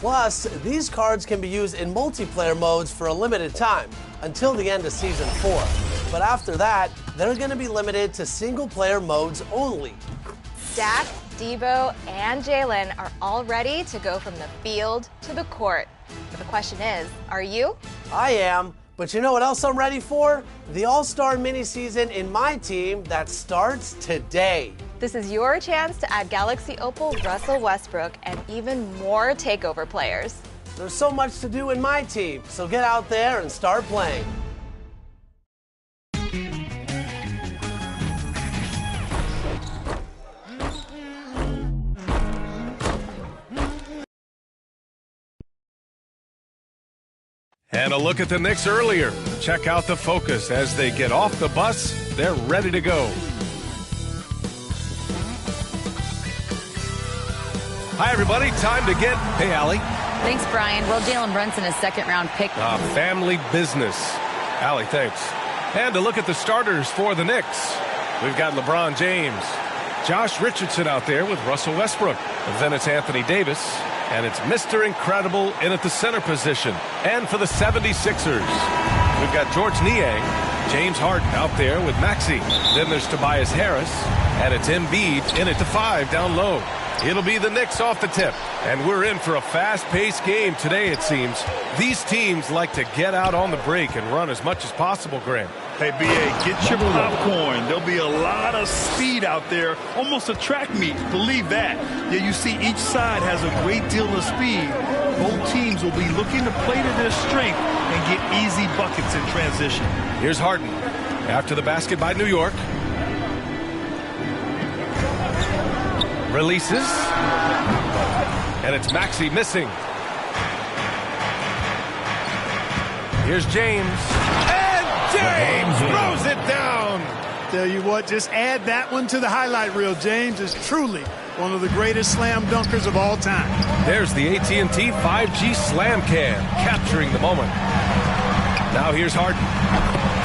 Plus, these cards can be used in multiplayer modes for a limited time, until the end of Season 4. But after that, they're going to be limited to single-player modes only. Dak, Debo, and Jalen are all ready to go from the field to the court. But the question is, are you? I am, but you know what else I'm ready for? The All-Star mini-season in my team that starts today. This is your chance to add Galaxy Opal Russell Westbrook and even more takeover players. There's so much to do in my team, so get out there and start playing. And a look at the Knicks earlier. Check out the focus as they get off the bus. They're ready to go. Hi, everybody. Time to get... Hey, Allie. Thanks, Brian. Well, Jalen Brunson is second-round pick. Family business. Allie, thanks. And to look at the starters for the Knicks. We've got LeBron James. Josh Richardson out there with Russell Westbrook. And then it's Anthony Davis. And it's Mr. Incredible in at the center position. And for the 76ers, we've got George Niang, James Harden out there with Maxey. Then there's Tobias Harris. And it's Embiid in at the 5 down low. It'll be the Knicks off the tip. And we're in for a fast-paced game today, it seems. These teams like to get out on the break and run as much as possible, Grant. Hey, B.A., get your popcorn. There'll be a lot of speed out there, almost a track meet. Believe that. Yeah, you see each side has a great deal of speed. Both teams will be looking to play to their strength and get easy buckets in transition. Here's Harden after the basket by New York. Releases. And it's Maxey missing. Here's James. James throws it down. Tell you what, just add that one to the highlight reel. James is truly one of the greatest slam dunkers of all time. There's the AT&T 5G Slam Cam, capturing the moment. Now here's Harden.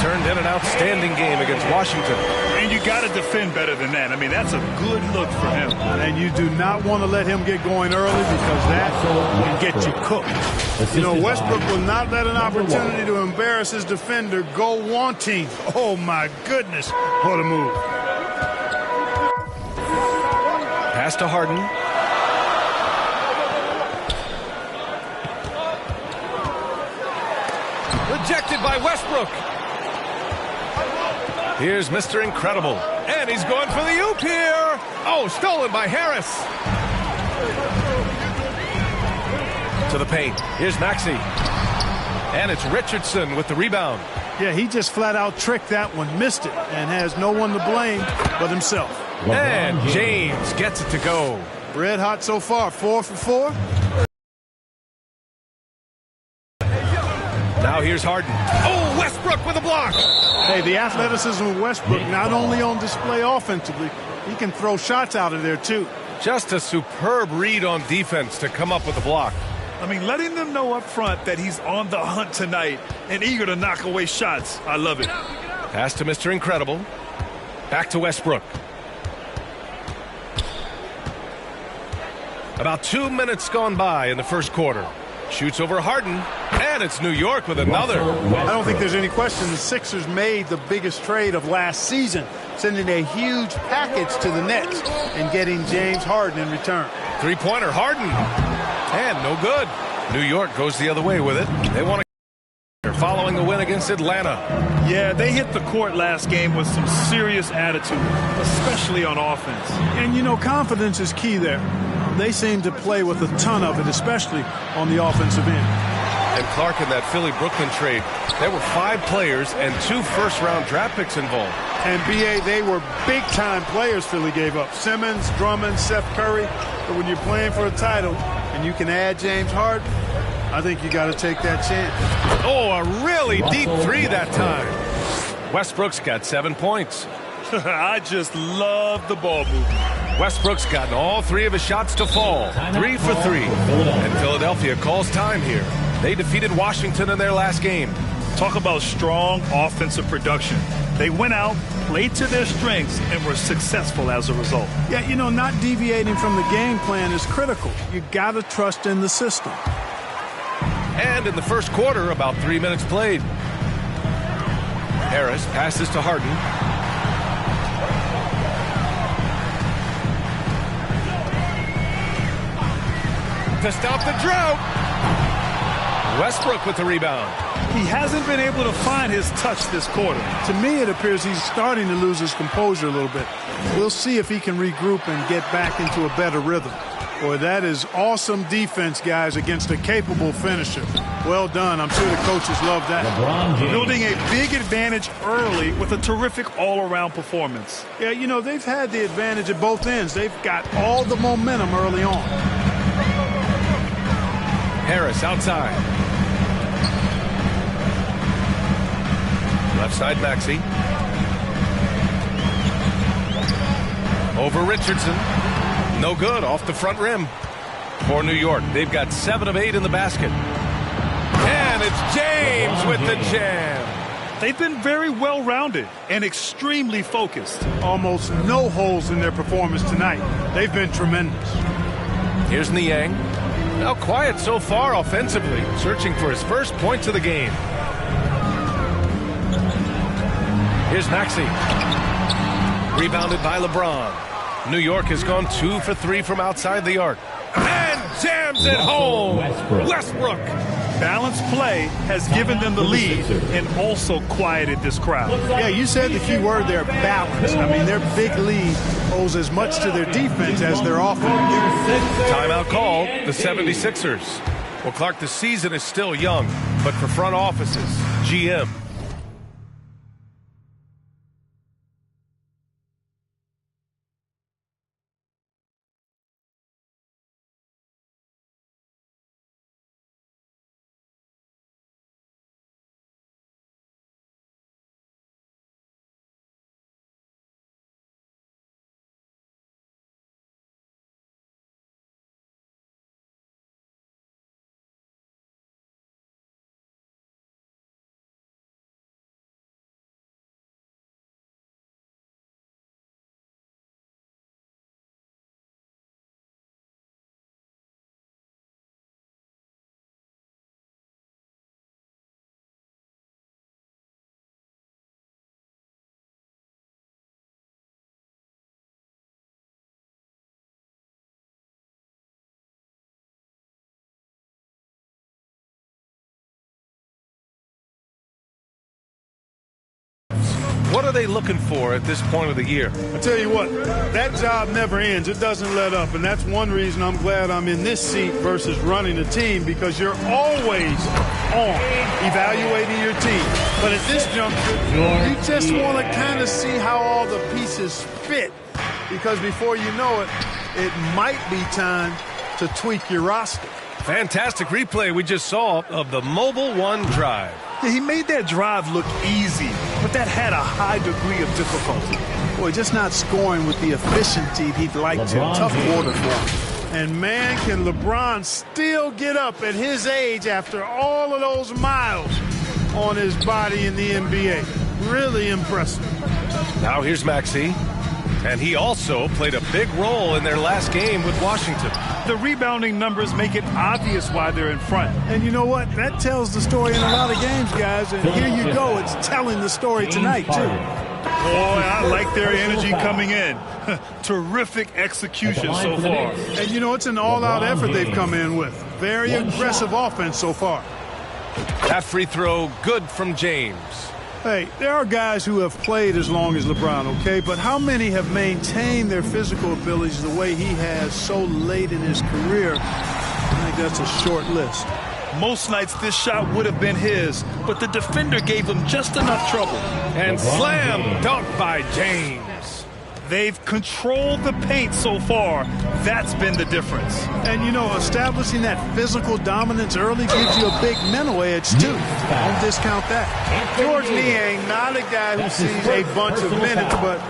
Turned in an outstanding game against Washington. And you got to defend better than that. I mean, that's a good look for him. And you do not want to let him get going early because that can get you cooked. You know, Westbrook will not let an opportunity to embarrass his defender go wanting. Oh, my goodness. What a move. Pass to Harden. Rejected by Westbrook. Here's Mr. Incredible. And he's going for the oop here. Oh, stolen by Harris. To the paint. Here's Maxey. And it's Richardson with the rebound. Yeah, he just flat out tricked that one, missed it, and has no one to blame but himself. And James gets it to go. Red hot so far, 4 for 4. Now here's Harden. Oh, Westbrook with a block. Hey, the athleticism of Westbrook not only on display offensively, he can throw shots out of there too. Just a superb read on defense to come up with the block. I mean, letting them know up front that he's on the hunt tonight and eager to knock away shots. I love it. Pass to Mr. Incredible. Back to Westbrook. About 2 minutes gone by in the first quarter. Shoots over Harden, and it's New York with another. I don't think there's any question the Sixers made the biggest trade of last season, sending a huge package to the Nets and getting James Harden in return. Three-pointer, Harden. And no good. New York goes the other way with it. They want to following the win against Atlanta. Yeah, they hit the court last game with some serious attitude, especially on offense. And, you know, confidence is key there. They seem to play with a ton of it, especially on the offensive end. And Clark, in that Philly-Brooklyn trade, there were 5 players and 2 first-round draft picks involved. And, B.A., they were big-time players Philly gave up. Simmons, Drummond, Seth Curry. But when you're playing for a title and you can add James Harden, I think you got to take that chance. Oh, a really deep three that time. Westbrook's got 7 points. I just love the ball movement. Westbrook's gotten all 3 of his shots to fall. 3 for 3. And Philadelphia calls time here. They defeated Washington in their last game. Talk about strong offensive production. They went out, played to their strengths, and were successful as a result. Yeah, you know, not deviating from the game plan is critical. You got to trust in the system. And in the first quarter, about 3 minutes played. Harris passes to Harden. To stop the drought. Westbrook with the rebound. He hasn't been able to find his touch this quarter. To me, it appears he's starting to lose his composure a little bit. We'll see if he can regroup and get back into a better rhythm. Boy, that is awesome defense, guys, against a capable finisher. Well done. I'm sure the coaches love that. Building a big advantage early with a terrific all-around performance. Yeah, you know, they've had the advantage at both ends. They've got all the momentum early on. Harris outside. Left side, Maxey. Over Richardson. No good, off the front rim. For New York, they've got 7 of 8 in the basket. And it's James with the jam. They've been very well-rounded and extremely focused. Almost no holes in their performance tonight. They've been tremendous. Here's Niang. Now quiet so far offensively, searching for his first points of the game. Here's Maxey. Rebounded by LeBron. New York has gone 2 for 3 from outside the arc. And jams it home. Westbrook. Balanced play has given them the lead and also quieted this crowd. Yeah, you said the key word there, balance. I mean, their big lead owes as much to their defense as their offense. Timeout called, the 76ers. Well, Clark, the season is still young, but for front offices, GM, what are they looking for at this point of the year? I tell you what, that job never ends. It doesn't let up, and that's one reason I'm glad I'm in this seat versus running a team, because you're always on evaluating your team. But at this juncture, you just want to kind of see how all the pieces fit, because before you know it, it might be time to tweak your roster. Fantastic replay we just saw of the Mobile One drive. Yeah, he made that drive look easy, but that had a high degree of difficulty. Boy, just not scoring with the efficiency he'd like to. Tough quarter for him. And man, can LeBron still get up at his age after all of those miles on his body in the NBA. Really impressive. Now here's Maxey. And he also played a big role in their last game with Washington. The rebounding numbers make it obvious why they're in front. And you know what? That tells the story in a lot of games, guys. And here you go. It's telling the story tonight, too. Boy, I like their energy coming in. Terrific execution so far. And, you know, it's an all-out effort they've come in with. Very aggressive offense so far. That free throw good from James. Hey, there are guys who have played as long as LeBron, okay? But how many have maintained their physical abilities the way he has so late in his career? I think that's a short list. Most nights this shot would have been his, but the defender gave him just enough trouble. And slam dunk by James. They've controlled the paint so far. That's been the difference. And, you know, establishing that physical dominance early gives you a big mental edge, too. Don't discount that. George Niang, not a guy who sees a bunch of minutes, but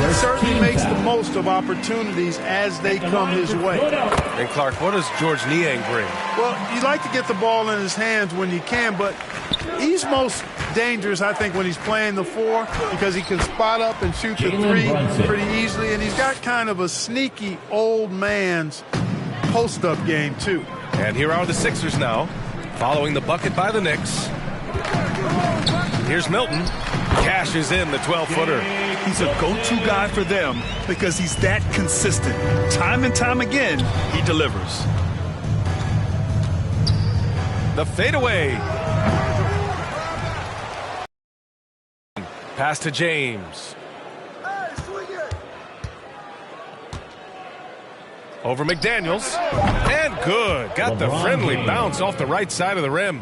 he certainly makes the most of opportunities as they come his way. And Clark, what does George Niang bring? Well, you like to get the ball in his hands when you can, but he's most dangerous, I think, when he's playing the 4 because he can spot up and shoot the 3 pretty easily, and he's got kind of a sneaky old man's post-up game, too. And here are the Sixers now, following the bucket by the Knicks. Here's Milton. Cashes in the 12-footer. He's a go-to guy for them because he's that consistent. Time and time again, he delivers. The fadeaway. Pass to James. Over McDaniels. And good. Got the friendly bounce off the right side of the rim.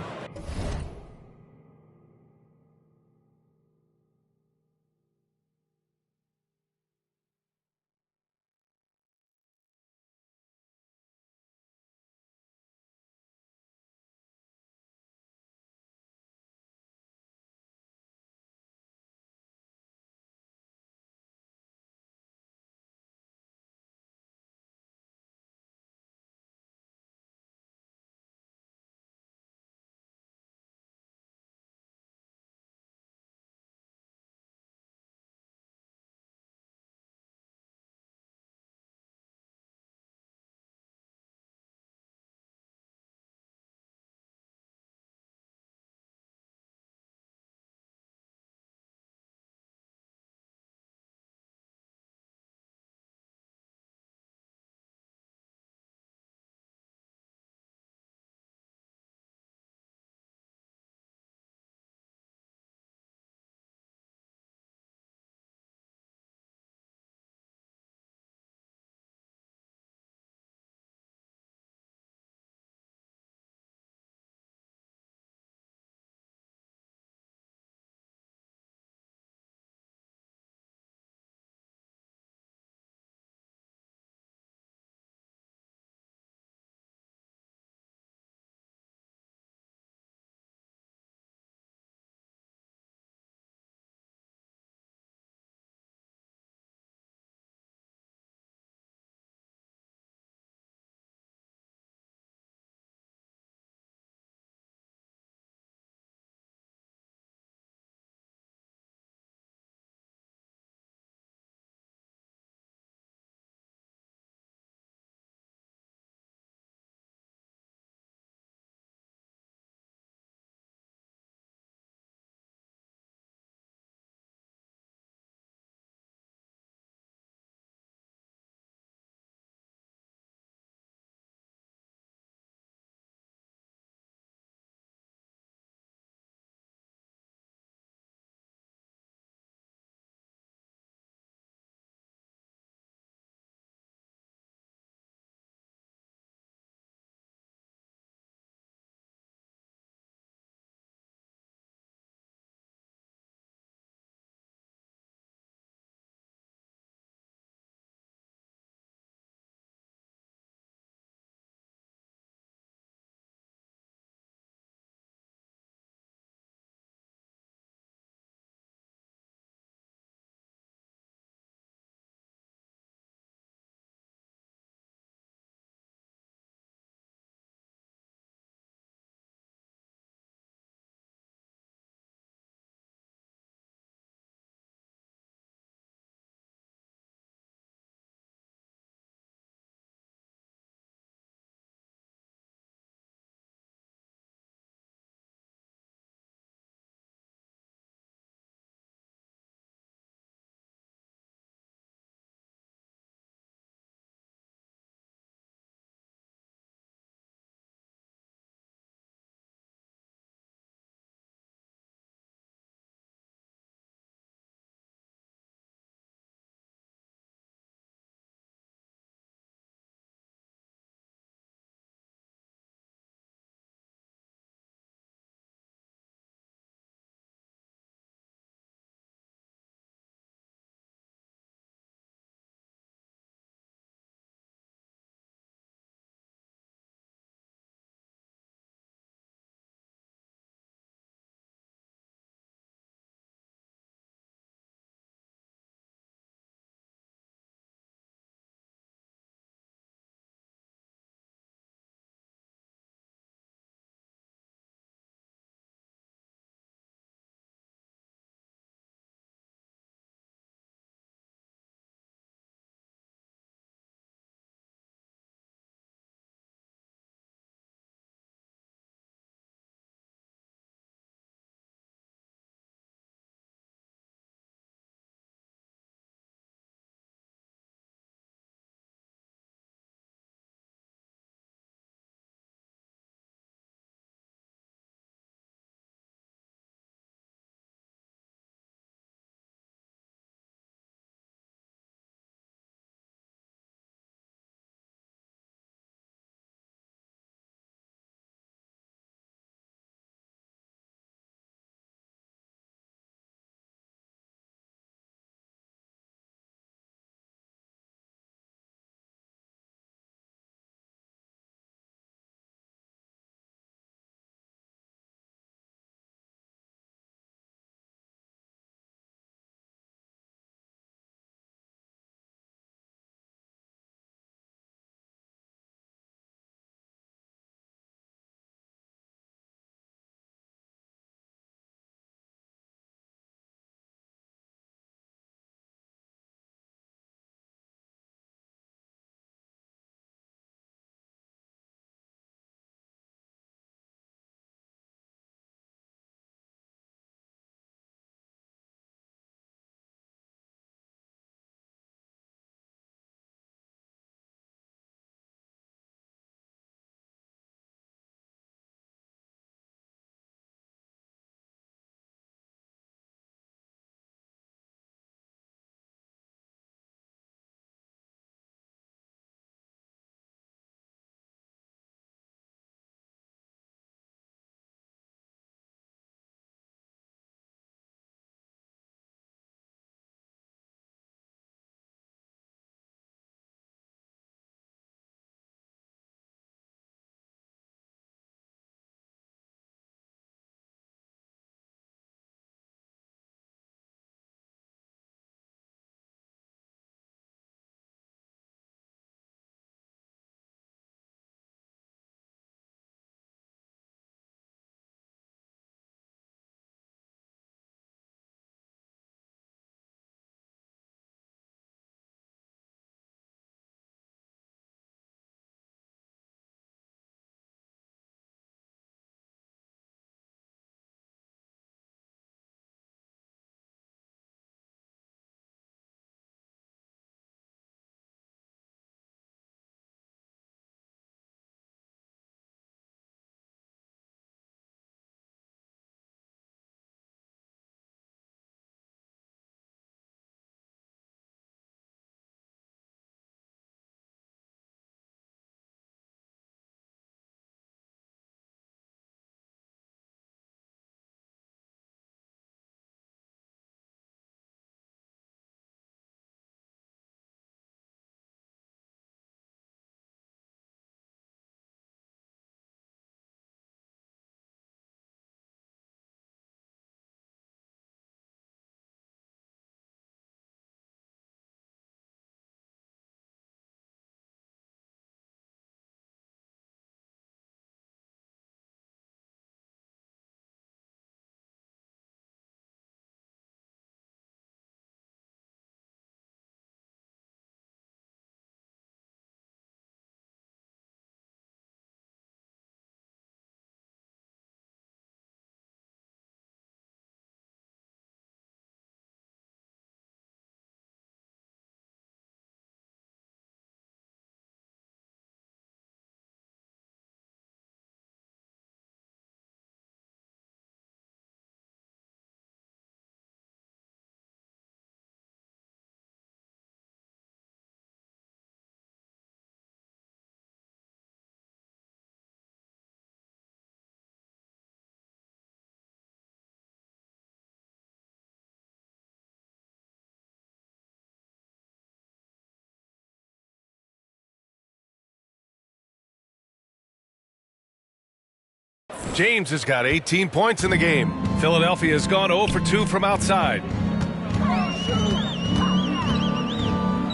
James has got 18 points in the game. Philadelphia has gone 0 for 2 from outside.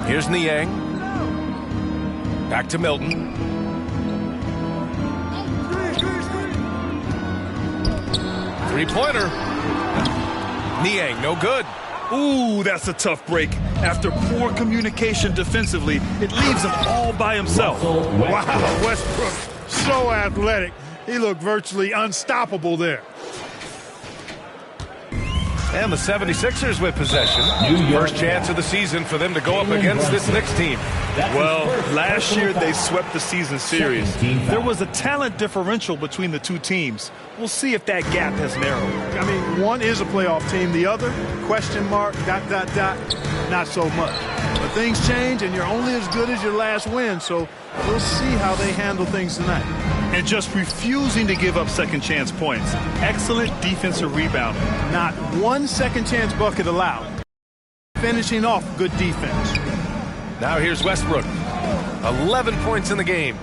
Here's Niang. Back to Milton. Three-pointer. Niang, no good. Ooh, that's a tough break. After poor communication defensively, it leaves him all by himself. Wow, Westbrook, so athletic. He looked virtually unstoppable there. And the 76ers with possession. First chance of the season for them to go up against this Knicks team. Well, last year they swept the season series. There was a talent differential between the two teams. We'll see if that gap has narrowed. I mean, one is a playoff team. The other, question mark, ... not so much. But things change, and you're only as good as your last win. So we'll see how they handle things tonight. And just refusing to give up second-chance points. Excellent defensive rebounding. Not one second-chance bucket allowed. Finishing off good defense. Now here's Westbrook. 11 points in the game.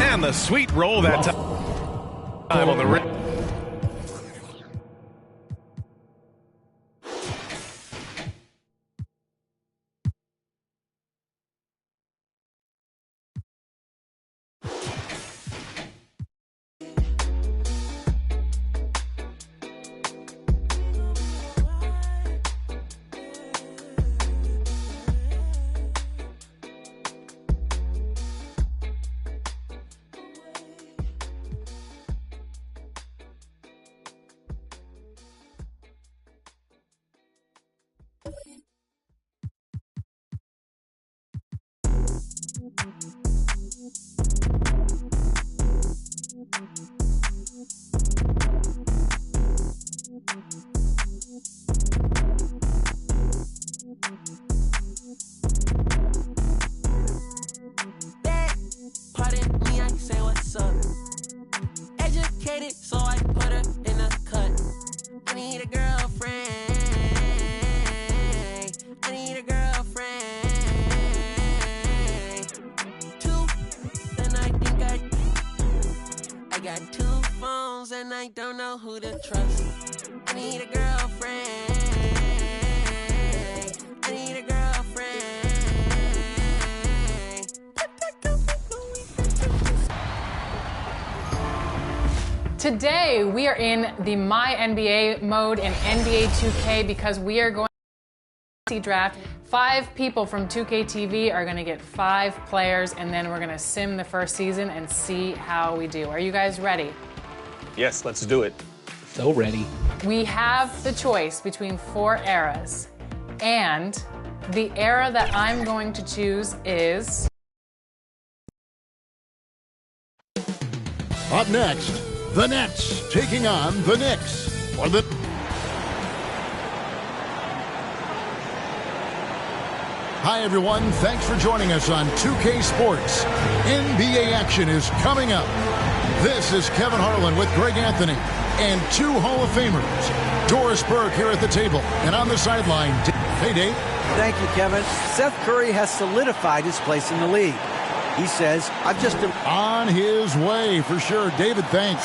And the sweet roll that time on the rim. Pardon me, I say what's up. Educated, so I put her in a cut. I need a girlfriend. I need a girlfriend. Two, then I think I got 2 phones and I don't know who to trust. I need a girlfriend. I need a girlfriend. Today, we are in the My NBA mode in NBA 2K because we are going to draft. 5 people from 2K TV are going to get 5 players, and then we're going to sim the first season and see how we do. Are you guys ready? Yes, let's do it. So ready. We have the choice between 4 eras, and the era that I'm going to choose is... Up next, the Nets taking on the Knicks. For the... Hi, everyone. Thanks for joining us on 2K Sports. NBA action is coming up. This is Kevin Harlan with Greg Anthony and 2 Hall of Famers. Doris Burke here at the table, and on the sideline, hey, Dave. Thank you, Kevin. Seth Curry has solidified his place in the league. He says, I've just... On his way, for sure. David, thanks.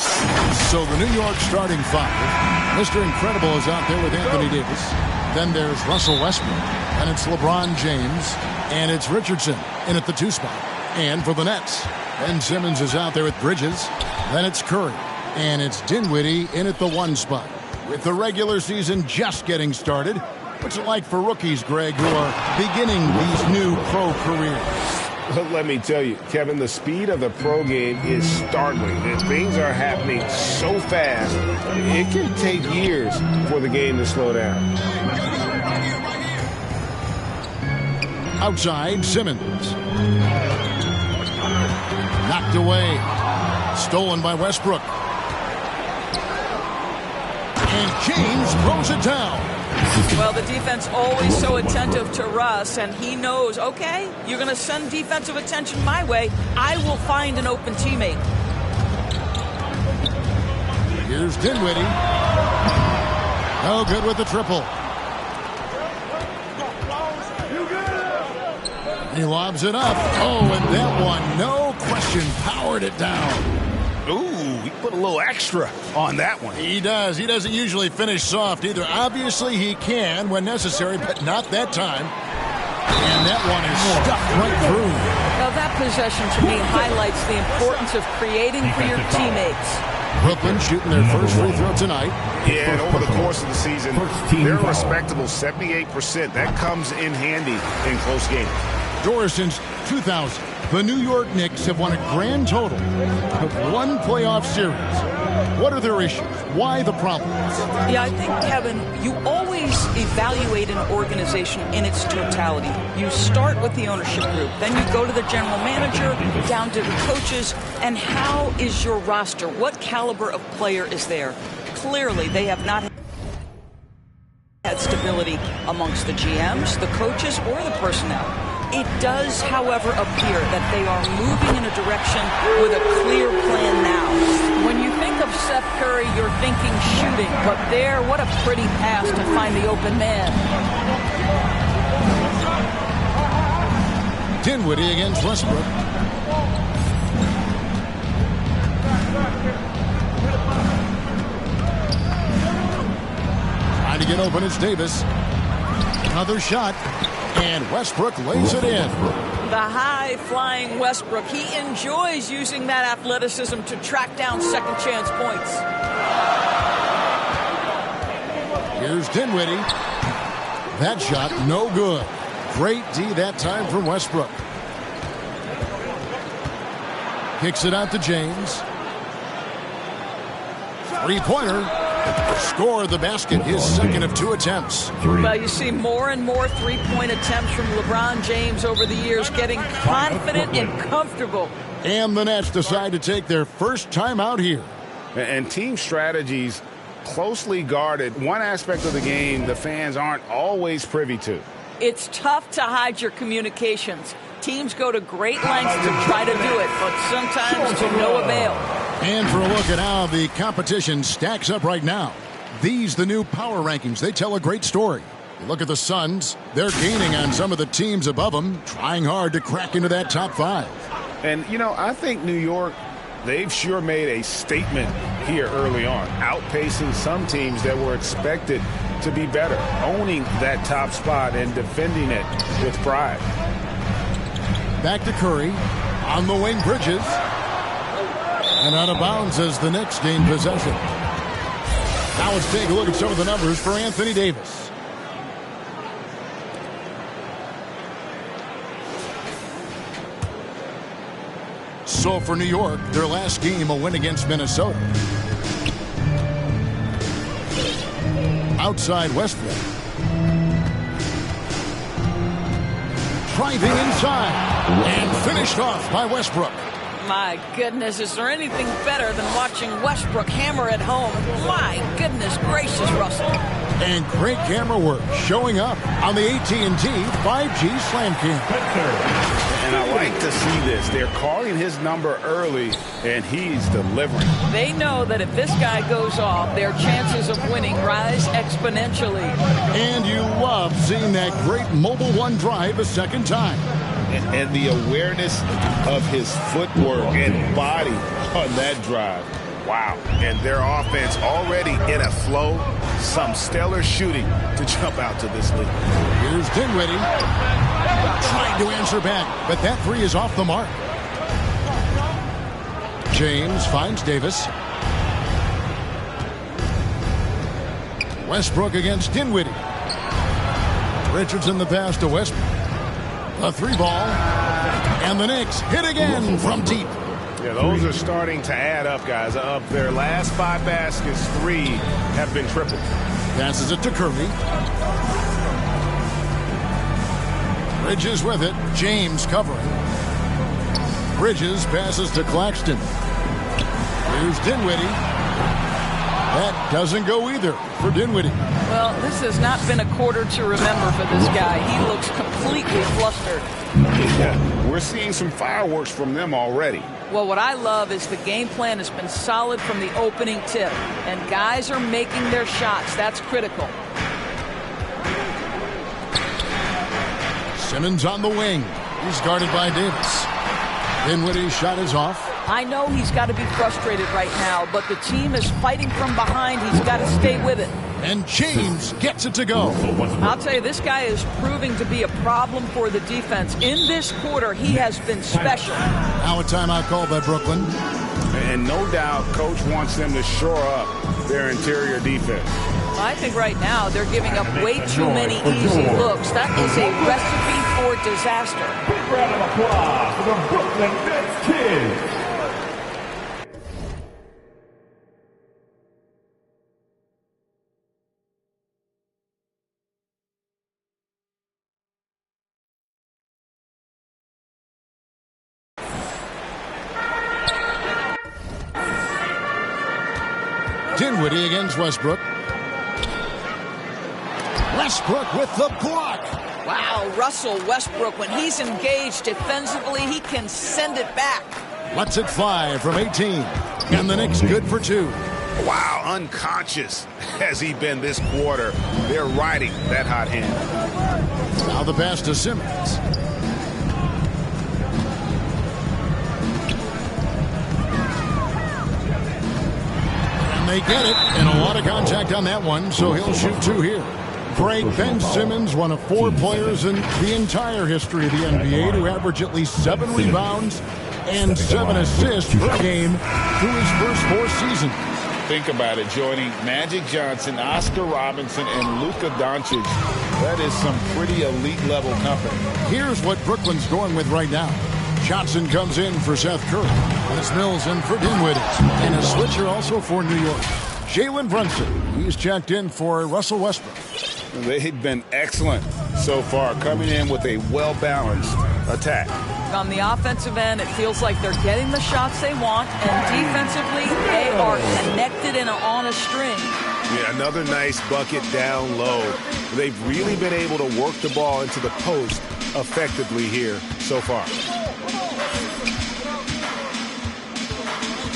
So the New York starting 5. Mr. Incredible is out there with Anthony Davis. Then there's Russell Westbrook. And it's LeBron James. And it's Richardson in at the 2 spot. And for the Nets, Ben Simmons is out there with Bridges. Then it's Curry. And it's Dinwiddie in at the 1 spot. With the regular season just getting started, what's it like for rookies, Greg, who are beginning these new pro careers? Let me tell you, Kevin, the speed of the pro game is startling. Things are happening so fast, it can take years for the game to slow down. Outside, Simmons. Knocked away. Stolen by Westbrook. And James throws it down. Well, the defense always so attentive to Russ, and he knows, okay, you're going to send defensive attention my way. I will find an open teammate. Here's Dinwiddie. No good with the triple. He lobs it up. Oh, and that one, no question, powered it down. Ooh, he put a little extra on that one. He does. He doesn't usually finish soft either. Obviously, he can when necessary, but not that time. And that one is stuck right through. Now, that possession, to me, highlights the importance of creating for your teammates. Brooklyn shooting their first free throw tonight. Yeah, and over the course of the season, they're a respectable 78%. That comes in handy in close games. Doris, since 2000, the New York Knicks have won a grand total of 1 playoff series. What are their issues? Why the problems? Yeah, I think, Kevin, you always evaluate an organization in its totality. You start with the ownership group, then you go to the general manager, down to the coaches, and how is your roster? What caliber of player is there? Clearly, they have not had stability amongst the GMs, the coaches, or the personnel. It does, however, appear that they are moving in a direction with a clear plan now. When you think of Seth Curry, you're thinking shooting, but there, what a pretty pass to find the open man. Dinwiddie against Westbrook. Trying to get open, it's Davis. Another shot. And Westbrook lays it in. The high-flying Westbrook. He enjoys using that athleticism to track down second-chance points. Here's Dinwiddie. That shot, no good. Great D that time from Westbrook. Kicks it out to James. Three-pointer. Score the basket, his second of 2 attempts. Well, you see more and more three-point attempts from LeBron James over the years, getting confident and comfortable. And the Nets decide to take their first time out here. And team strategies closely guarded. One aspect of the game the fans aren't always privy to. It's tough to hide your communications. Teams go to great lengths to try to do it, but sometimes to no avail. And for a look at how the competition stacks up right now. These, the new power rankings, they tell a great story. You look at the Suns, they're gaining on some of the teams above them, trying hard to crack into that top 5. And, you know, I think New York, they've sure made a statement here early on, outpacing some teams that were expected to be better, owning that top spot and defending it with pride. Back to Curry, on the wing, Bridges. And out of bounds as the Knicks gain possession. Now let's take a look at some of the numbers for Anthony Davis. So for New York, their last game, a win against Minnesota. Outside Westbrook. Driving inside. And finished off by Westbrook. My goodness, is there anything better than watching Westbrook hammer at home? My goodness gracious, Russell. And great camera work showing up on the AT&T 5G Slam Cam. And I like to see this. They're calling his number early, and he's delivering. They know that if this guy goes off, their chances of winning rise exponentially. And you love seeing that great mobile one drive a second time. And the awareness of his footwork and body on that drive. Wow. And their offense already in a flow. Some stellar shooting to jump out to this lead. Here's Dinwiddie. Trying to answer back, but that three is off the mark. James finds Davis. Westbrook against Dinwiddie. Richardson the pass to Westbrook. A three ball. And the Knicks hit again from deep. Yeah, those are starting to add up, guys. Of their last 5 baskets, 3 have been tripled. Passes it to Curry. Bridges with it. James covering. Bridges passes to Claxton. Here's Dinwiddie. That doesn't go either for Dinwiddie. Well, this has not been a quarter to remember for this guy. He looks completely flustered. Yeah, we're seeing some fireworks from them already. Well, what I love is the game plan has been solid from the opening tip, and guys are making their shots. That's critical. Simmons on the wing. He's guarded by Davis. Dinwiddie's shot is off. I know he's got to be frustrated right now, but the team is fighting from behind. He's got to stay with it. And James gets it to go. I'll tell you, this guy is proving to be a problem for the defense. In this quarter, he has been special. Now a timeout called by Brooklyn. And no doubt, Coach wants them to shore up their interior defense. I think right now they're giving up way too many easy looks. That is a recipe for disaster. Big round of applause for the Brooklyn Nets kids. Dinwiddie against Westbrook. Westbrook with the block. Wow, Russell Westbrook, when he's engaged defensively, he can send it back. Lets it fly from 18. And the Knicks good for 2. Wow, unconscious has he been this quarter. They're riding that hot hand. Now the pass to Simmons. And they get it. And a lot of contact on that one, so he'll shoot 2 here. Greg, Ben Simmons, one of 4 players in the entire history of the NBA to average at least 7 rebounds and 7 assists per game through his first 4 seasons. Think about it, joining Magic Johnson, Oscar Robinson, and Luka Doncic. That is some pretty elite level company. Here's what Brooklyn's going with right now. Johnson comes in for Seth Curry. And it's Mills in for Dinwiddie. And a switcher also for New York. Jalen Brunson. He's checked in for Russell Westbrook. They've been excellent so far, coming in with a well-balanced attack. On the offensive end, it feels like they're getting the shots they want, and defensively, they are connected and on a string. Yeah, another nice bucket down low. They've really been able to work the ball into the post effectively here so far.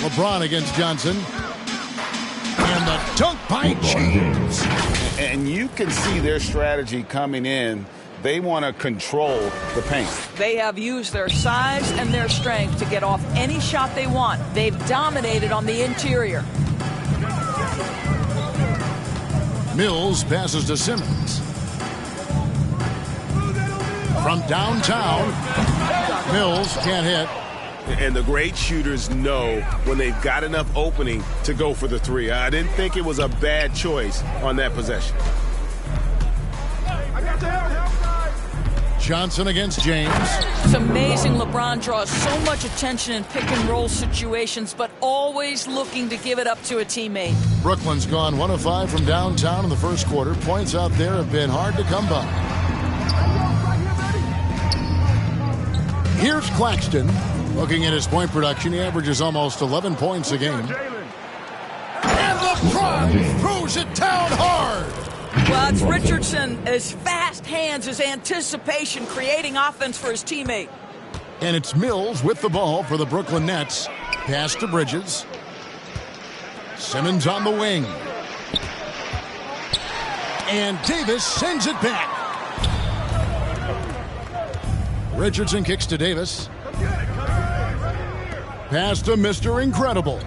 LeBron against Johnson. And the dunk by James. And you can see their strategy coming in. They want to control the paint. They have used their size and their strength to get off any shot they want. They've dominated on the interior. Mills passes to Simmons. From downtown, Mills can't hit. And the great shooters know when they've got enough opening to go for the 3. I didn't think it was a bad choice on that possession. Johnson against James. It's amazing LeBron draws so much attention in pick-and-roll situations, but always looking to give it up to a teammate. Brooklyn's gone 1 of 5 from downtown in the first quarter. Points out there have been hard to come by. Here's Claxton. Looking at his point production, he averages almost 11 points a game. And LeBron throws it down hard. Well, it's Richardson, his fast hands, his anticipation, creating offense for his teammate. And it's Mills with the ball for the Brooklyn Nets. Pass to Bridges. Simmons on the wing. And Davis sends it back. Richardson kicks to Davis. Pass to Mr. Incredible.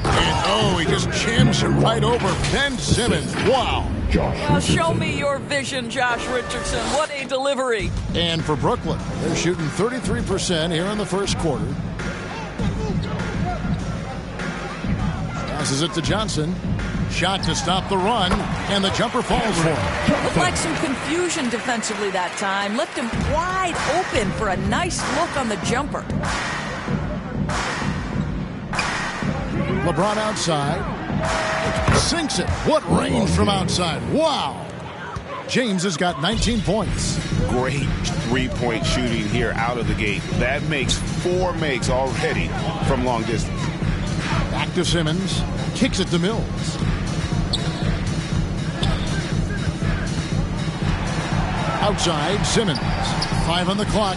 And he just jams it right over Ben Simmons. Wow. Well, show me your vision, Josh Richardson. What a delivery. And for Brooklyn, they're shooting 33% here in the first quarter. Passes it to Johnson. Shot to stop the run, and the jumper falls for him. Looked like some confusion defensively that time. Left him wide open for a nice look on the jumper. LeBron outside. Sinks it. What range from outside. Wow. James has got 19 points. Great three-point shooting here out of the gate. That makes 4 makes already from long distance. Back to Simmons. Kicks it to Mills. Outside, Simmons. 5 on the clock.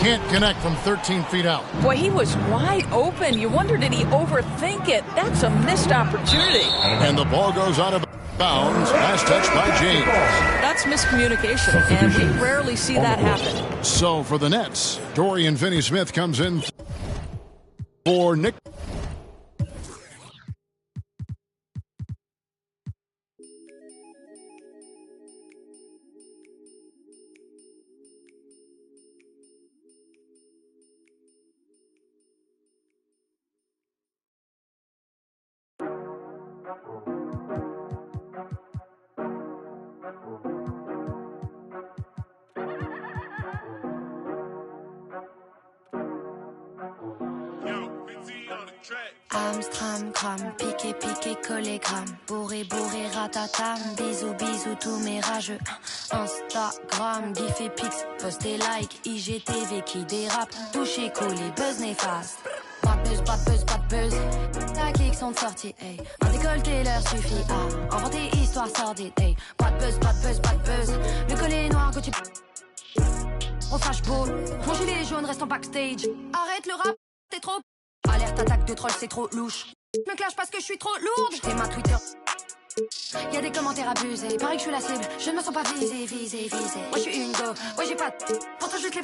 Can't connect from 13 feet out. Boy, he was wide open. You wonder, did he overthink it? That's a missed opportunity. And the ball goes out of bounds. Last touch by James. That's miscommunication, and we rarely see that happen. So for the Nets, Dorian Finney-Smith comes in for Nick. Amstram, gram, piqué, piqué, collé, gram. Bourré, bourré, ratatam. Bisous, bisous, tous mes rageux. Instagram, gif et pix, post et like. IGTV qui dérape. Touché, collé, buzz néfaste. Pas de buzz, pas de buzz, pas de buzz. La clique sont sortis, hey. Un décolleté leur suffit à inventer histoire sordide, hey. Pas de buzz, pas de buzz, pas de buzz. Le collet noir que tu. On flash ball. Mon gilet jaune reste en backstage. Arrête le rap, t'es trop. Alerte attaque de troll, c'est trop louche. Me clash parce que je suis trop lourde. J't'ai ma Twitter. Y'a des commentaires abusés. Pareil que je suis la cible. Je ne me sens pas visée, visée, visée. Moi je suis une go. Ouais j'ai pas de. Pourtant juste les.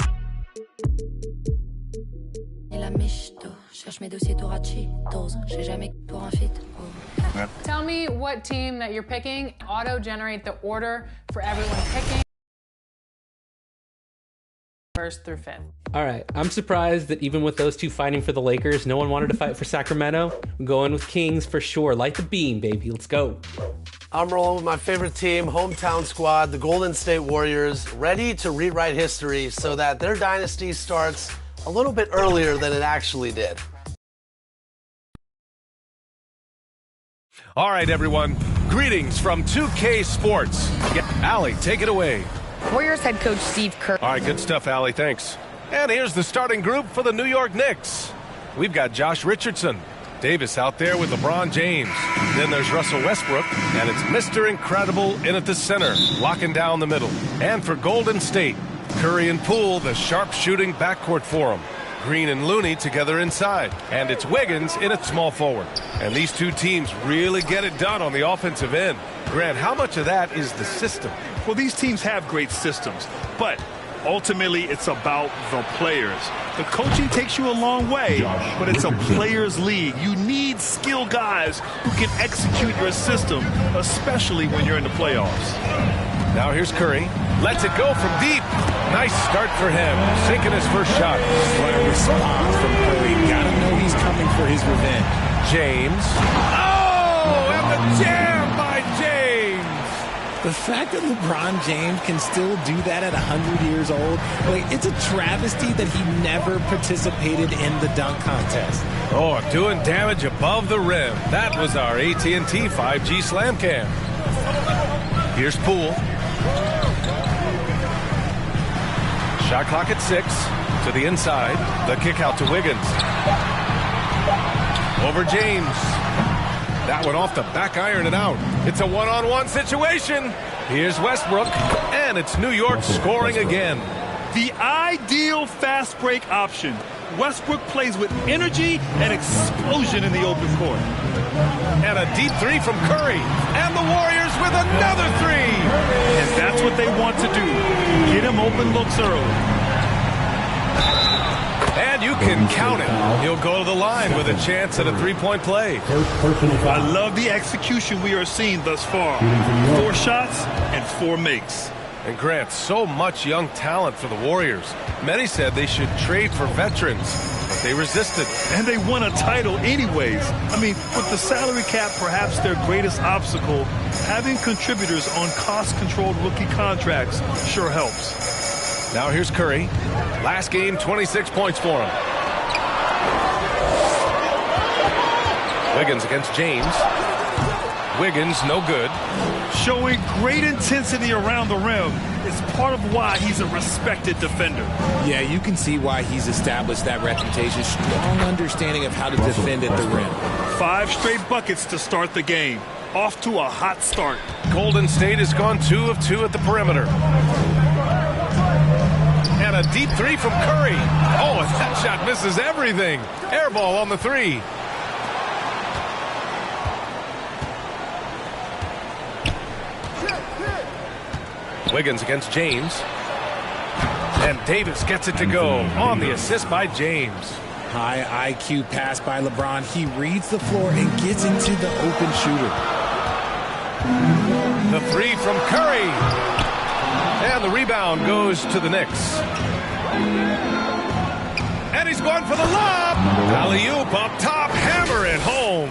Et la michto. Cherche mes dossiers Torachitos. J'ai jamais pour un fit. Oh. Tell me what team that you're picking. Auto-generate the order for everyone picking. First through fifth. All right, I'm surprised that even with those two fighting for the Lakers, no one wanted to fight for Sacramento. I'm going with Kings for sure. Light the beam, baby. Let's go. I'm rolling with my favorite team, hometown squad, the Golden State Warriors, ready to rewrite history so that their dynasty starts a little bit earlier than it actually did. All right, everyone. Greetings from 2K Sports. Allie, take it away. Warriors head coach Steve Kerr. All right, good stuff, Allie. Thanks. And here's the starting group for the New York Knicks. We've got Josh Richardson. Davis out there with LeBron James. Then there's Russell Westbrook, and it's Mr. Incredible in at the center, locking down the middle. And for Golden State, Curry and Poole, the sharp-shooting backcourt for them. Green and Looney together inside. And it's Wiggins in at small forward. And these two teams really get it done on the offensive end. Grant, how much of that is the system? Well, these teams have great systems, but ultimately it's about the players. The coaching takes you a long way, but it's a players' league. You need skilled guys who can execute your system, especially when you're in the playoffs. Now here's Curry. Lets it go from deep. Nice start for him. Sinking his first shot. What a response from Curry. Gotta know he's coming for his revenge. James. Oh, and the jam by James. The fact that LeBron James can still do that at 100 years old, like, it's a travesty that he never participated in the dunk contest. Oh, doing damage above the rim. That was our AT&T 5G Slam Cam. Here's Poole. Shot clock at 6. To the inside. The kick out to Wiggins. Over James. That one off the back iron and out. It's a one-on-one situation. Here's Westbrook. And it's New York scoring again. The ideal fast break option. Westbrook plays with energy and explosion in the open court. And a deep three from Curry. And the Warriors with another three. And that's what they want to do. Get him open looks early. And you can count it. He'll go to the line with a chance at a three-point play. I love the execution we are seeing thus far. 4 shots and 4 makes. And Grant, so much young talent for the Warriors. Many said they should trade for veterans, but they resisted. And they won a title anyways. I mean, with the salary cap perhaps their greatest obstacle, having contributors on cost-controlled rookie contracts sure helps. Now here's Curry. Last game, 26 points for him. Wiggins against James. Wiggins, no good. Showing great intensity around the rim is part of why he's a respected defender. Yeah, you can see why he's established that reputation. Strong understanding of how to defend at the rim. 5 straight buckets to start the game. Off to a hot start. Golden State has gone 2 of 2 at the perimeter. And a deep three from Curry. Oh, and that shot misses everything. Air ball on the three. Wiggins against James. And Davis gets it to go on the assist by James. High IQ pass by LeBron. He reads the floor and gets into the open shooter. The three from Curry. And the rebound goes to the Knicks. And he's going for the lob. Alley-oop up top, hammer it home.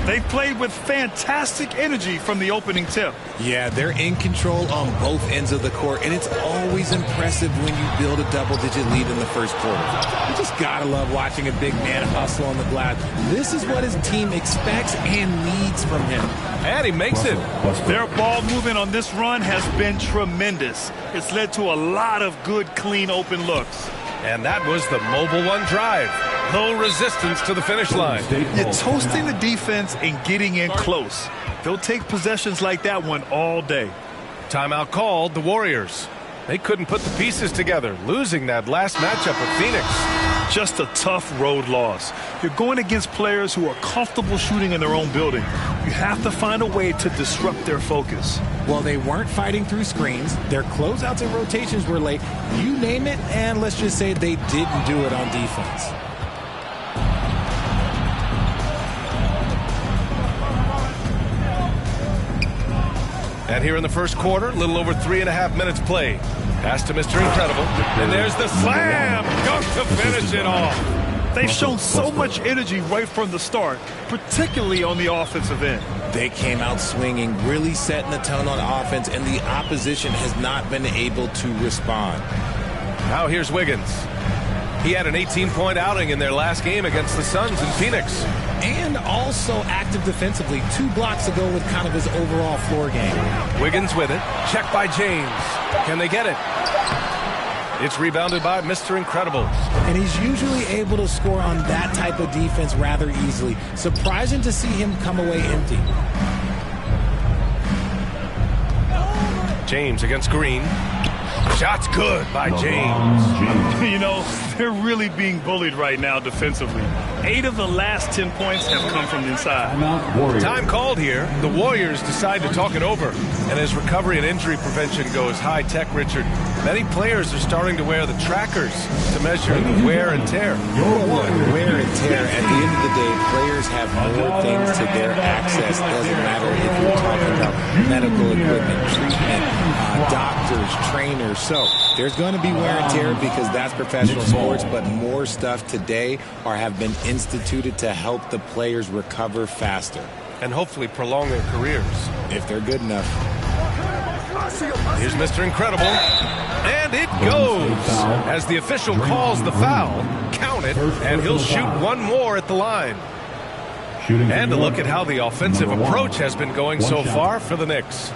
They played with fantastic energy from the opening tip. Yeah, they're in control on both ends of the court, and it's always impressive when you build a double-digit lead in the first quarter. You just gotta love watching a big man hustle on the glass. This is what his team expects and needs from him. And he makes it. Their ball movement on this run has been tremendous. It's led to a lot of good, clean, open looks. And that was the mobile one drive. No resistance to the finish line. You're toasting the defense and getting in close. They'll take possessions like that one all day. Timeout called, the Warriors. They couldn't put the pieces together, losing that last matchup with Phoenix. Just a tough road loss. You're going against players who are comfortable shooting in their own building. You have to find a way to disrupt their focus. Well, they weren't fighting through screens. Their closeouts and rotations were late. You name it, and let's just say they didn't do it on defense. And here in the first quarter, a little over 3.5 minutes played. Pass to Mr. Incredible. And there's the slam. Dunk to finish it off. They've shown so much energy right from the start, particularly on the offensive end. They came out swinging, really setting the tone on offense, and the opposition has not been able to respond. Now here's Wiggins. He had an 18-point outing in their last game against the Suns in Phoenix. And also active defensively. 2 blocks ago with kind of his overall floor game. Wiggins with it. Checked by James. Can they get it? It's rebounded by Mr. Incredible. And he's usually able to score on that type of defense rather easily. Surprising to see him come away empty. James against Green. Shot's good by James. You know, they're really being bullied right now defensively. 8 of the last 10 points have come from inside. Time called here. The Warriors decide to talk it over. And as recovery and injury prevention goes high-tech, Richard, many players are starting to wear the trackers to measure the wear and tear. Wear and tear. At the end of the day, players have more things to their access. Doesn't matter if you're talking about medical equipment, treatment, doctors, trainers. So there's going to be wear and tear because that's professional sports, but more stuff today have been instituted to help the players recover faster. And hopefully prolong their careers. If they're good enough. Here's Mr. Incredible. And it goes. As the official calls the foul, count it, and he'll shoot one more at the line. And a look at how the offensive approach has been going so far for the Knicks.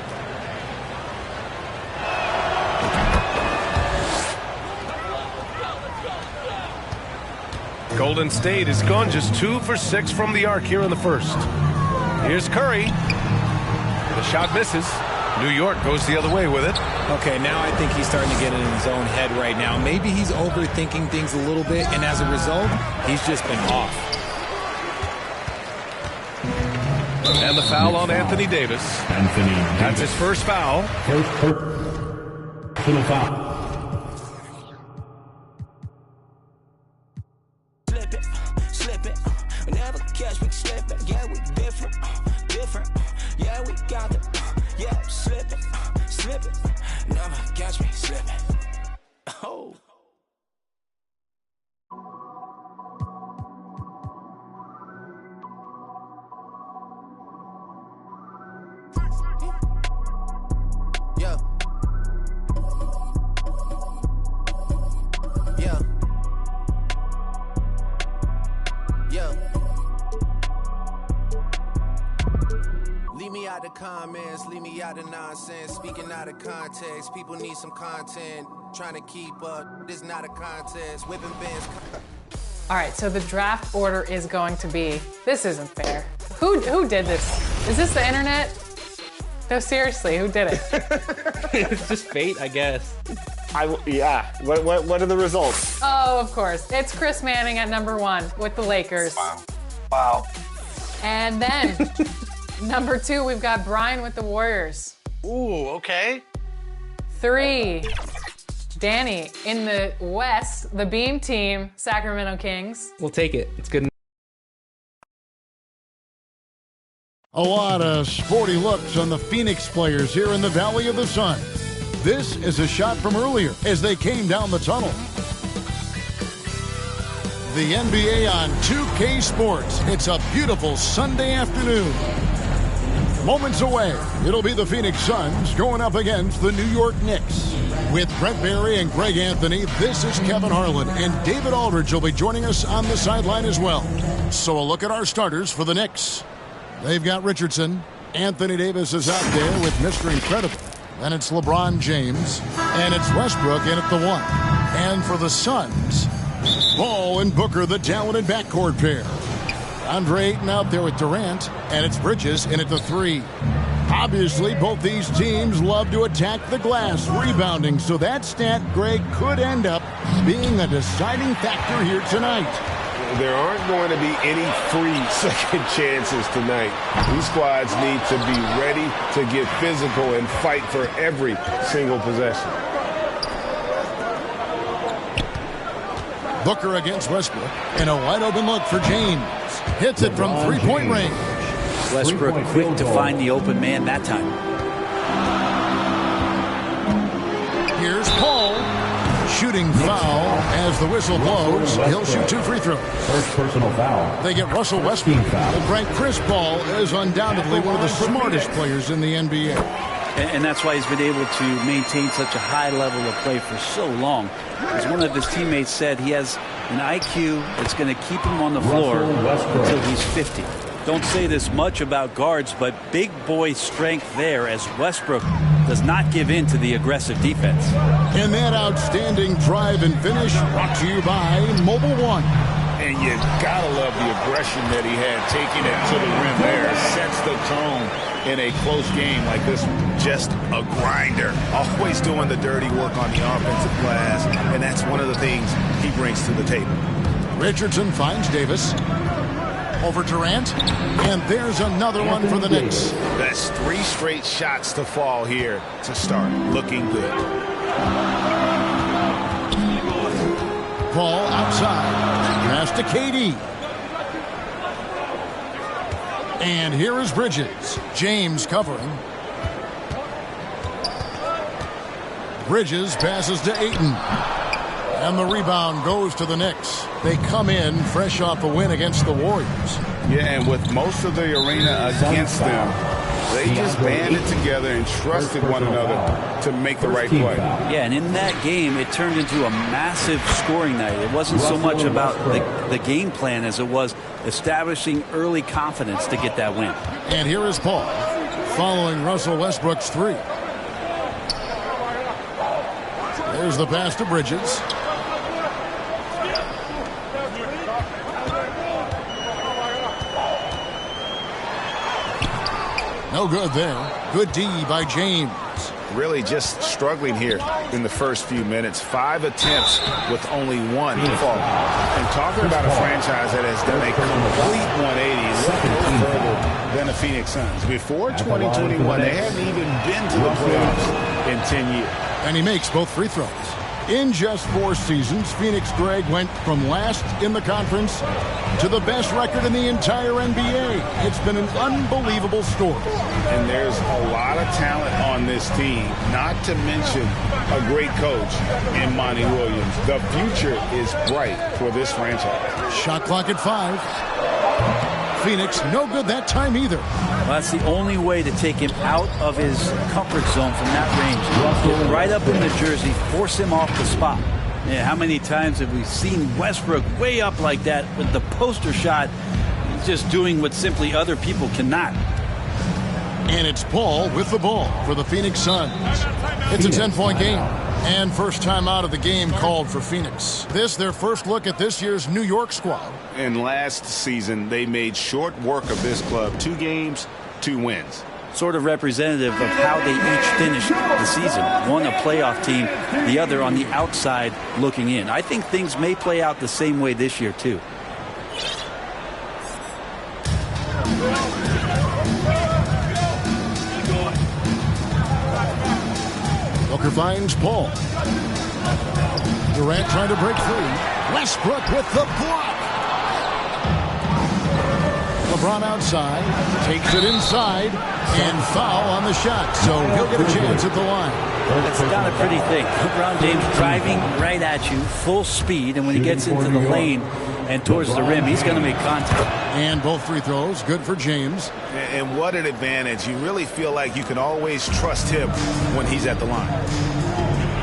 Golden State has gone just 2 for 6 from the arc here in the first. Here's Curry. The shot misses. New York goes the other way with it. Okay, now I think he's starting to get in his own head right now. Maybe he's overthinking things a little bit, and as a result, he's just been off. And the foul on Anthony Davis. That's his first foul. Personal foul. Never catch me slipping. Yeah, we different, different. Yeah, we got it. Yeah, slipping, slipping. Never catch me slipping. Oh. Yeah. Yeah. Yeah. Leave me out the comments, leave me out the nonsense. Speaking out of context, people need some content. Trying to keep up, this not a contest. Whipping bands. All right, so the draft order is going to be, this isn't fair. Who did this? Is this the internet? No, seriously, who did it? It's just fate, I guess. Yeah. What are the results? Oh, of course. It's Chris Manning at number 1 with the Lakers. Wow. And then number 2, we've got Brian with the Warriors. Ooh, okay. 3, Danny, in the West, the Beam team, Sacramento Kings. We'll take it. It's good. A lot of sporty looks on the Phoenix players here in the Valley of the Sun. This is a shot from earlier as they came down the tunnel. The NBA on 2K Sports. It's a beautiful Sunday afternoon. Moments away, it'll be the Phoenix Suns going up against the New York Knicks. With Brent Barry and Greg Anthony, this is Kevin Harlan, and David Aldridge will be joining us on the sideline as well. So a look at our starters for the Knicks. They've got Richardson. Anthony Davis is out there with Mr. Incredible. Then it's LeBron James. And it's Westbrook in at the 1. And for the Suns, Ball and Booker, the talented backcourt pair. Andre Ayton out there with Durant. And it's Bridges in at the 3. Obviously, both these teams love to attack the glass, rebounding. So that stat, Greg, could end up being a deciding factor here tonight. There aren't going to be any free second chances tonight. These squads need to be ready to get physical and fight for every single possession. Booker against Westbrook, and a wide open look for James. Hits it from three-point range. Westbrook quick to find the open man that time. Here's Paul. Shooting foul as the whistle blows. He'll shoot 2 free throws. First personal foul. They get Russell Westbrook. And Frank, Chris Paul is undoubtedly one of the smartest players in the NBA. And that's why he's been able to maintain such a high level of play for so long. As one of his teammates said, he has an IQ that's going to keep him on the floor until he's 50. Don't say this much about guards, but big boy strength there as Westbrook does not give in to the aggressive defense. And that outstanding drive and finish brought to you by Mobile One. And you gotta love the aggression that he had taking it to the rim there. Sets the tone in a close game like this. Just a grinder. Always doing the dirty work on the offensive glass. And that's one of the things he brings to the table. Richardson finds Davis. Over Durant, and there's another one for the Knicks. That's 3 straight shots to fall here to start. Looking good. Ball outside. Pass to KD. And here is Bridges. James covering. Bridges passes to Ayton. And the rebound goes to the Knicks. They come in fresh off a win against the Warriors. Yeah, and with most of the arena against them, they just banded together and trusted one another to make the right play. Yeah, and in that game, it turned into a massive scoring night. It wasn't so much about the game plan as it was establishing early confidence to get that win. And here is Paul, following Russell Westbrook's 3. There's the pass to Bridges. No good there. Good D by James. Really just struggling here in the first few minutes. 5 attempts with only 1 fall. And talking about a franchise that has done a complete 180 no further than the Phoenix Suns. Before 2021, they hadn't even been to the playoffs in 10 years. And he makes both free throws. In just 4 seasons, Phoenix, Greg, went from last in the conference to the best record in the entire NBA. It's been an unbelievable story. And there's a lot of talent on this team, not to mention a great coach in Monty Williams. The future is bright for this franchise. Shot clock at 5. Phoenix, no good that time either. Well, that's the only way to take him out of his comfort zone from that range. Get right up in the jersey, force him off the spot. Yeah, how many times have we seen Westbrook way up like that with the poster shot, just doing what simply other people cannot? And it's Paul with the ball for the Phoenix Suns. It's a 10-point game. And first time out of the game called for Phoenix. This their first look at this year's New York squad. And last season, they made short work of this club. 2 games, 2 wins. Sort of representative of how they each finished the season. One a playoff team, the other on the outside looking in. I think things may play out the same way this year, too. Booker finds Paul. Durant trying to break free. Westbrook with the block. LeBron outside, takes it inside, and foul on the shot. So he'll get a chance at the line. It's not a pretty thing. LeBron James driving right at you, full speed, and when he gets into the lane and towards the rim, he's going to make contact. And both free throws, good for James. And what an advantage. You really feel like you can always trust him when he's at the line.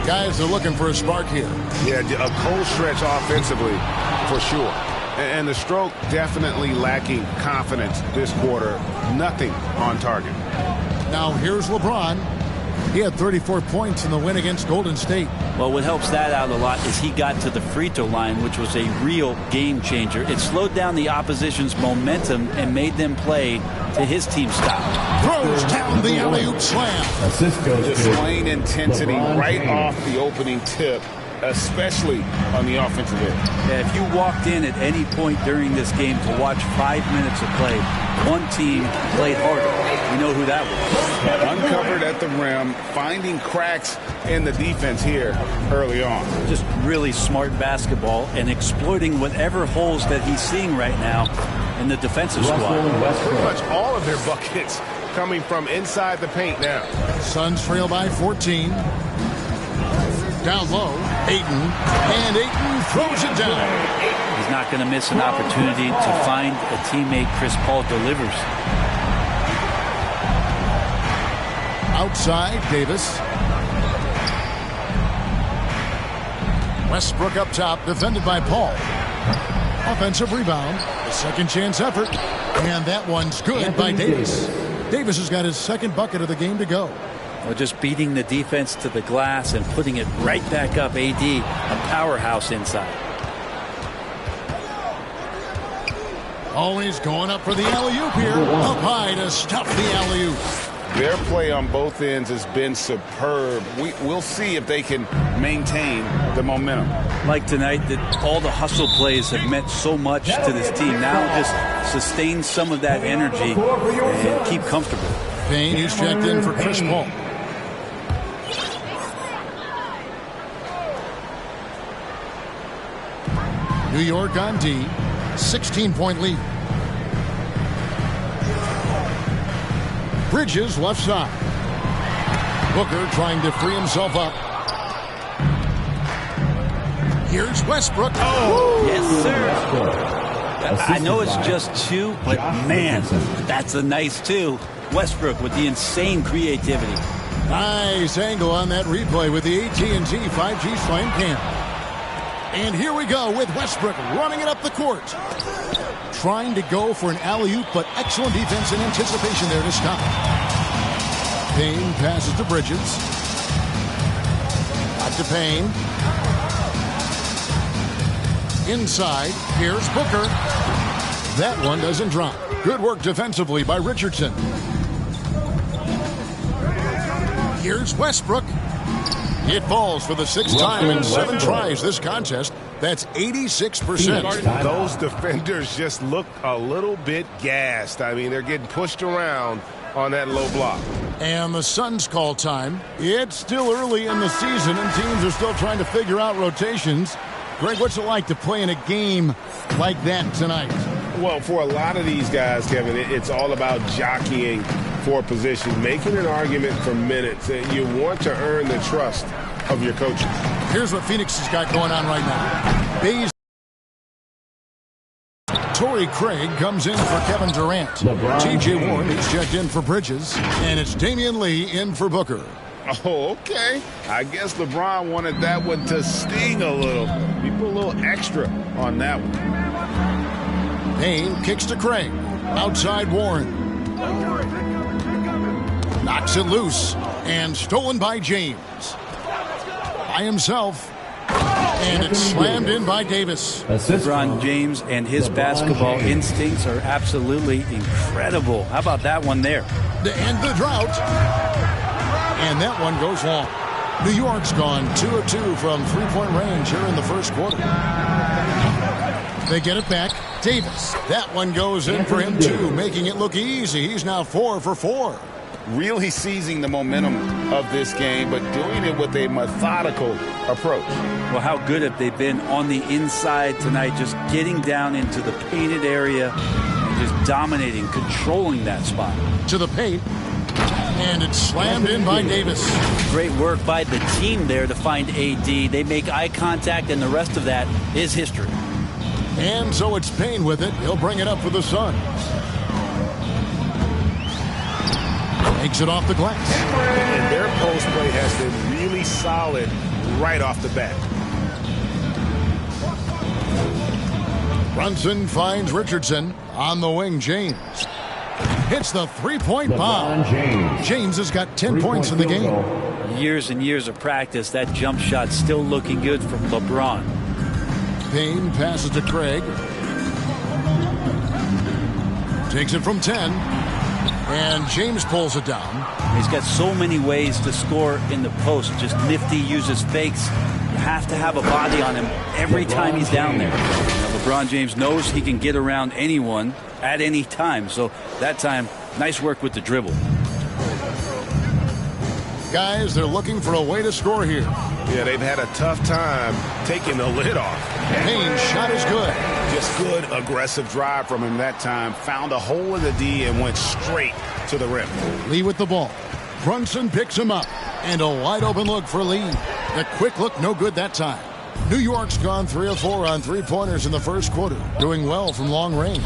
Guys are looking for a spark here. Yeah, a cold stretch offensively, for sure. And the stroke definitely lacking confidence this quarter. Nothing on target. Now here's LeBron. He had 34 points in the win against Golden State. Well, what helps that out a lot is he got to the free throw line, which was a real game changer. It slowed down the opposition's momentum and made them play to his team style. Throws down the alley-oop slam. Displaying intensity right off the opening tip, especially on the offensive end. Yeah, if you walked in at any point during this game to watch 5 minutes of play, one team played harder. You know who that was. Uncovered at the rim, finding cracks in the defense here early on. Just really smart basketball and exploiting whatever holes that he's seeing right now in the defensive squad. Pretty much all of their buckets coming from inside the paint now. Suns trail by 14. Down low, Ayton, and Ayton throws it down. He's not going to miss an opportunity to find a teammate. Chris Paul delivers. Outside, Davis. Westbrook up top, defended by Paul. Offensive rebound, a second chance effort, and that one's good by Davis. Davis has got his second bucket of the game to go. Well, just beating the defense to the glass and putting it right back up. AD, a powerhouse inside. Always going up for the alley-oop here. Up high to stuff the alley-oop. Their play on both ends has been superb. We'll see if they can maintain the momentum. Like tonight, that all the hustle plays have meant so much to this team. Now just sustain some of that energy and keep comfortable. Payne, he's checked in for Chris Paul. New York on D, 16-point lead. Bridges left side. Booker trying to free himself up. Here's Westbrook. Oh, yes, sir. I know it's just two, but man, that's a nice two. Westbrook with the insane creativity. Nice angle on that replay with the AT&T 5G Slam Cam. And here we go with Westbrook running it up the court. Trying to go for an alley-oop, but excellent defense and anticipation there to stop. Payne passes to Bridges. Back to Payne. Inside, here's Booker. That one doesn't drop. Good work defensively by Richardson. Here's Westbrook. It falls for the sixth time in 7 tries this contest. That's 86%. Those defenders just look a little bit gassed. I mean, they're getting pushed around on that low block. And the Suns call time. It's still early in the season, and teams are still trying to figure out rotations. Greg, what's it like to play in a game like that tonight? Well, for a lot of these guys, Kevin, it's all about jockeying for position, making an argument for minutes. You want to earn the trust of your coaches. Here's what Phoenix has got going on right now. Torrey Craig comes in for Kevin Durant. T.J. Warren is checked in for Bridges. And it's Damian Lee in for Booker. Oh, okay. I guess LeBron wanted that one to sting a little. He put a little extra on that one. Payne kicks to Craig. Outside Warren. Knocks it loose. And stolen by James. By himself. And it's slammed in by Davis. LeBron James and his basketball instincts are absolutely incredible. How about that one there? To end the drought. And that one goes long. New York's gone 2 of 2 from three-point range here in the first quarter. They get it back. Davis. That one goes in for him, too, making it look easy. He's now 4 for 4. really seizing the momentum of this game, but doing it with a methodical approach. Well, how good have they been on the inside tonight, just getting down into the painted area and just dominating, controlling that spot. To the paint, and it's slammed in by Davis. Great work by the team there to find AD. They make eye contact, and the rest of that is history. And so it's Payne with it. He'll bring it up for the Suns. Takes it off the glass. And their post play has been really solid right off the bat. Brunson finds Richardson on the wing. James hits the three-point bomb. James has got 10 points in the game. Years and years of practice. That jump shot still looking good from LeBron. Payne passes to Craig. Takes it from 10. And James pulls it down. He's got so many ways to score in the post. Just nifty, uses fakes. You have to have a body on him every time he's down there. Now, LeBron James knows he can get around anyone at any time. So that time, nice work with the dribble. Guys, they're looking for a way to score here. Yeah, they've had a tough time taking the lid off. Payne's shot is good. Just good, aggressive drive from him that time. Found a hole in the D and went straight to the rim. Lee with the ball. Brunson picks him up. And a wide open look for Lee. The quick look, no good that time. New York's gone 3 of 4 on three-pointers in the first quarter. Doing well from long range.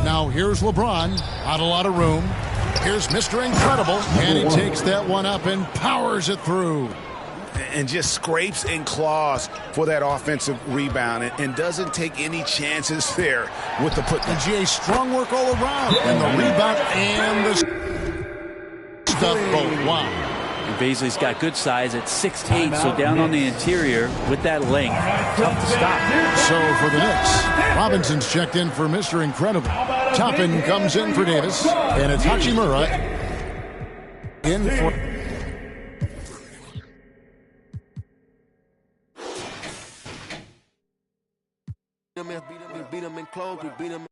Now here's LeBron. Not a lot of room. Here's Mr. Incredible. And he takes that one up and powers it through. And just scrapes and claws for that offensive rebound and doesn't take any chances there with the putdown. GA, strong work all around. And the rebound and the stuff both. Wow. And Baisley's got good size at 6'8", so down on the interior with that length, tough to stop. So for the Knicks, Robinson's checked in for Mr. Incredible. Toppin comes in for Davis, and it's Hachimura in for... Beat them in clothes, we beat them.